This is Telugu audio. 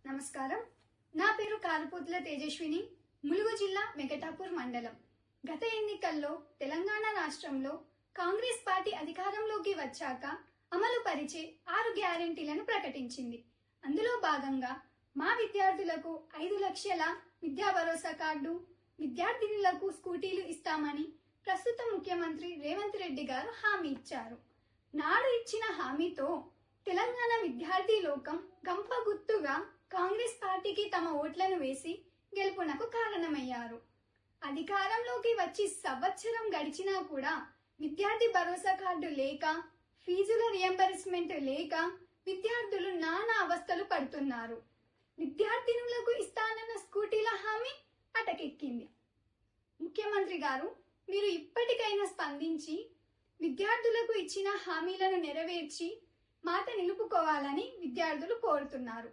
నమస్కారం. నా పేరు కారుపోతుల తేజస్విని, ములుగు జిల్లా వెంకటాపూర్ మండలం. గత ఎన్నికల్లో తెలంగాణ రాష్ట్రంలో కాంగ్రెస్ పార్టీ అధికారంలోకి వచ్చాక అమలు పరిచే 6 గ్యారెంటీలను ప్రకటించింది. అందులో భాగంగా మా విద్యార్థులకు 5 లక్షల విద్యా భరోసా కార్డు, విద్యార్థినులకు స్కూటీలు ఇస్తామని ప్రస్తుత ముఖ్యమంత్రి రేవంత్ రెడ్డి గారు హామీ ఇచ్చారు. నాడు ఇచ్చిన హామీతో తెలంగాణ విద్యార్థి లోకం గంప గుర్తుగా కాంగ్రెస్ పార్టీకి తమ ఓట్లను వేసి గెలుపునకు కారణమయ్యారు. అధికారంలోకి వచ్చి సంవత్సరం గడిచినా కూడా విద్యార్థి భరోసా కార్డు లేక, ఫీజుల రియంబర్స్మెంట్ లేక విద్యార్థులు నానా అవస్థలు పడుతున్నారు. విద్యార్థినులకు ఇస్తానన్న స్కూటీల హామీ అటకెక్కింది. ముఖ్యమంత్రి గారు, మీరు ఇప్పటికైనా స్పందించి విద్యార్థులకు ఇచ్చిన హామీలను నెరవేర్చి మాట నిలుపుకోవాలని విద్యార్థులు కోరుతున్నారు.